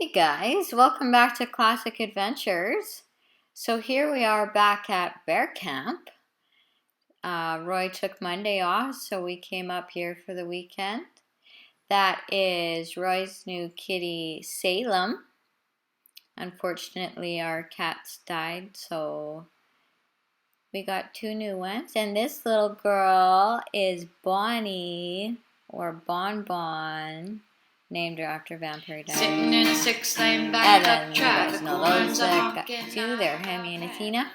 Hey guys, welcome back to Classic Adventures. So here we are back at bear camp. Roy took Monday off, so we came up here for the weekend. That is Roy's new kitty, Salem. Unfortunately, our cats died, so we got two new ones. And this little girl is Bonnie, or Bon Bon. Named her after Vampire Diaries. Sitting in a six-lane backup traffic. Those two there, Hammy and Athena.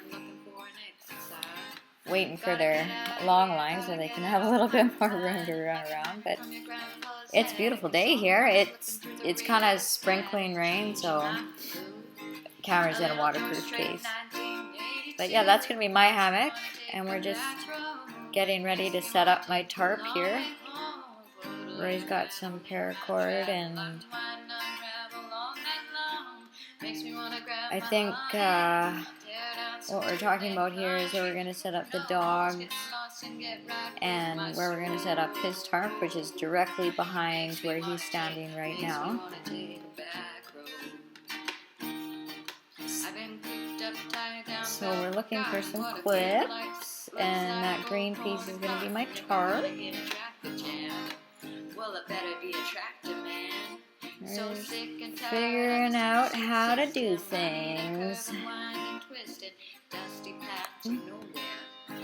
Waiting for their long line so they can have a little bit more room to run around. But it's a beautiful day here. It's kind of sprinkling rain, so camera's in a waterproof case. But yeah, that's gonna be my hammock, and we're just getting ready to set up my tarp here. Roy's got some paracord, and I think what we're talking about here is that we're going to set up the dogs and where we're going to set up his tarp, which is directly behind where he's standing right now. So we're looking for some clips, and that green piece is going to be my tarp. Just figuring out how to do things.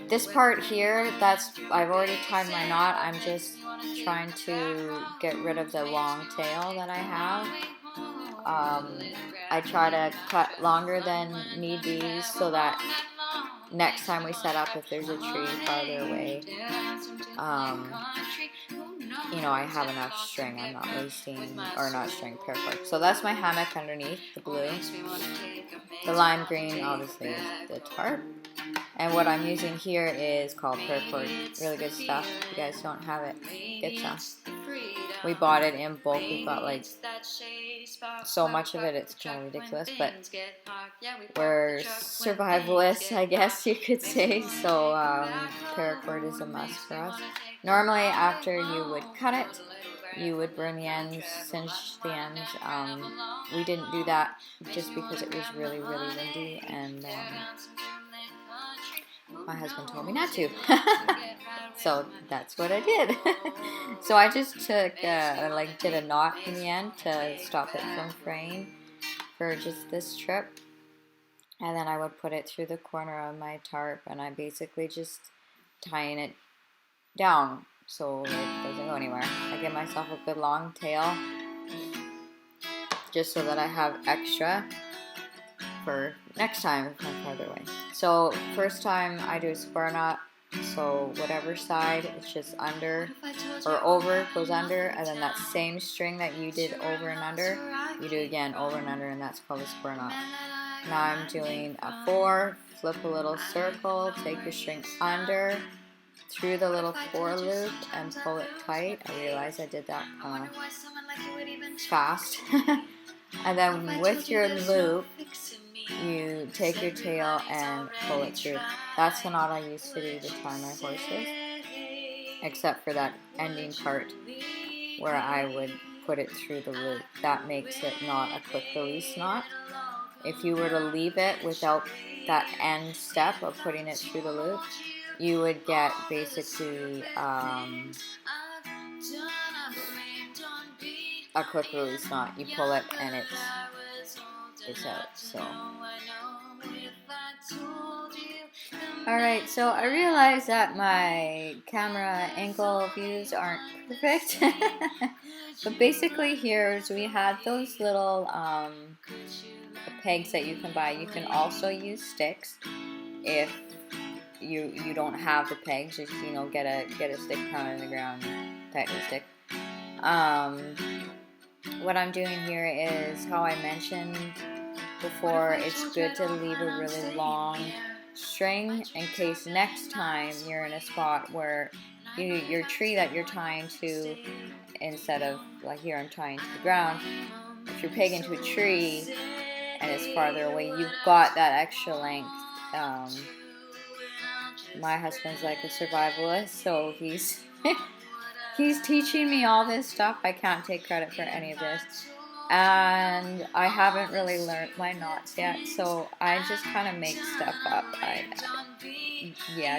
This part here, I've already tied my knot. I'm just trying to get rid of the long tail that I have. I try to cut longer than need be so that next time we set up, if there's a tree farther away, I have enough string. I'm not wasting, or not string, paracord. So that's my hammock underneath, the blue. The lime green, obviously, is the tarp. And what I'm using here is called paracord. Really good stuff. If you guys don't have it, get some. We bought it in bulk. We've got like so much of it, it's kind of ridiculous, but we're survivalists, I guess you could say, so paracord is a must for us. Normally after you would cut it, you would burn the ends, cinch the ends. We didn't do that just because it was really, really windy, and my husband told me not to. So that's what I did. So I just took, did a knot in the end to stop it from fraying for just this trip. And then I would put it through the corner of my tarp, and I'm basically just tying it down so it doesn't go anywhere. I give myself a good long tail just so that I have extra for next time if I'm farther away. So first time I do a square knot, so whatever side, it's just under or over goes under, and then that same string that you did over and under, you do again over and under, and that's called a square knot. Now I'm doing a 4, flip a little circle, take your string under, through the little 4 loop, and pull it tight. I realized I did that fast. And then with your loop, you take your tail and pull it through. That's the knot I used to do to tie my horses, except for that ending part where I would put it through the loop. That makes it not a quick release knot. If you were to leave it without that end step of putting it through the loop, you would get basically a quick release knot. You pull it and it's out. So alright, so I realize that my camera angle views aren't perfect. But basically here is we had those little pegs that you can buy. You can also use sticks if you don't have the pegs. Just get a stick pounded in the ground, tighten the stick. What I'm doing here is, how I mentioned before, it's good to leave a really long string in case next time you're in a spot where your tree that you're tying to, instead of like here I'm tying to the ground, if you're pegging to a tree and it's farther away, you've got that extra length. My husband's like a survivalist, so he's teaching me all this stuff. I can't take credit for any of this. and I haven't really learned my knots yet, so I just kind of make stuff up.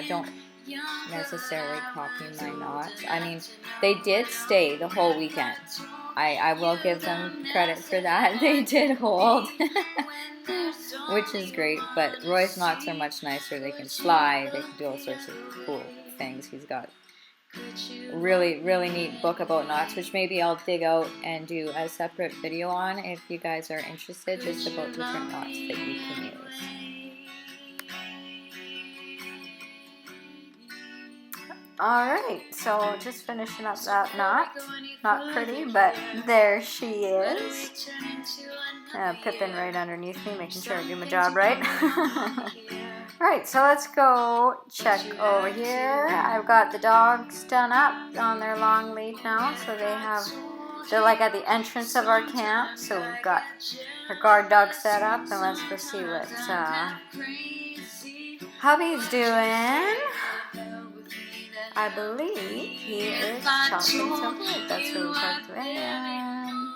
Don't necessarily copy my knots. I mean, they did stay the whole weekend. I will give them credit for that. They did hold, which is great, but Roy's knots are much nicer. They can slide, they can do all sorts of cool things. He's got really neat book about knots, which maybe I'll dig out and do a separate video on if you guys are interested, just about different knots that you can use. Alright, so just finishing up that knot. Not pretty, but there she is. Pippin right underneath me, making sure I do my job right. Alright, so let's go check over here. I've got the dogs done up on their long lead now, so they're like at the entrance of our camp, so we've got our guard dog set up, and let's go see what hubby's doing. I believe he is chopping some wood. That's where we talked to him.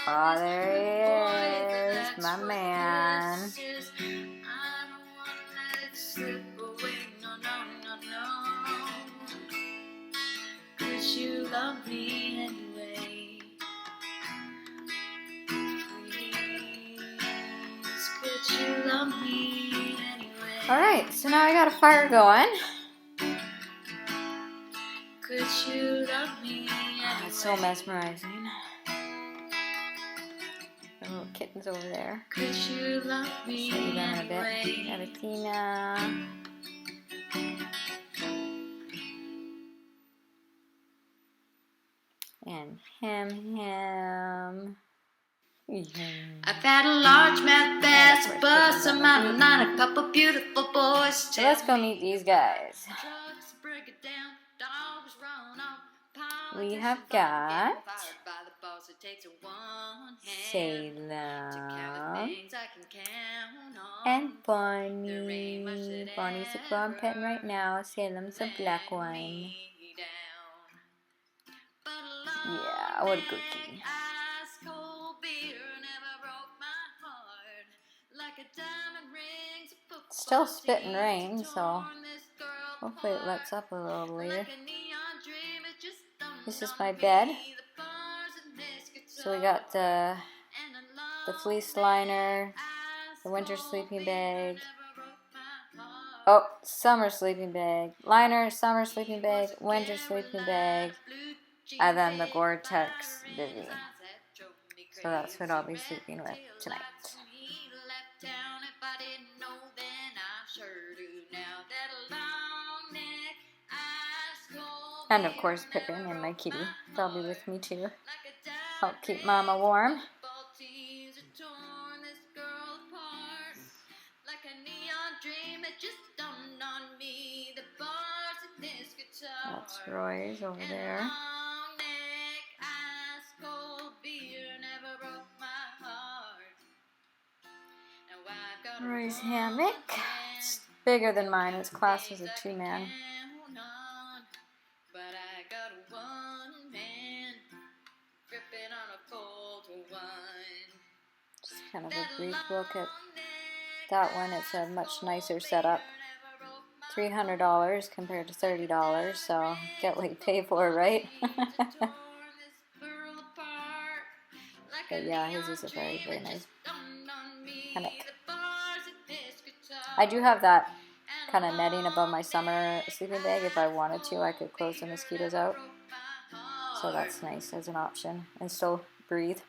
Oh, there he is, my man. Could you love me anyway? Please, could you love me anyway? Alright, so now I got a fire going. Could you love me anyway? It's so mesmerizing. The little kitten's over there. Could you love me anyway? We got Athena. And him. I've had a largemouth bass, a bus, a mountain lion, a couple beautiful boys. So let's go meet these guys. We have got Salem and Bonnie. Bonnie's the girl I'm petting right now. Salem's a black one. Yeah, what a cookie. Still spitting rain, so hopefully it lets up a little later. This is my bed. So we got the fleece liner, the winter sleeping bag. Oh, summer sleeping bag. Liner, summer sleeping bag, winter sleeping bag, and then the Gore-Tex bivvy. So that's what I'll be sleeping with tonight. And of course Pippin and my kitty. They'll be with me too. Help keep Mama warm. That's Roy's over there. Roy's hammock. It's bigger than mine. It's classed as a 2-man. Just kind of a brief look at that one. It's a much nicer setup. $300 compared to $30, so get what you pay for, right? But yeah, his is a very nice hammock. I do have that kind of netting above my summer sleeping bag. If I wanted to, I could close the mosquitoes out. So that's nice as an option and still breathe.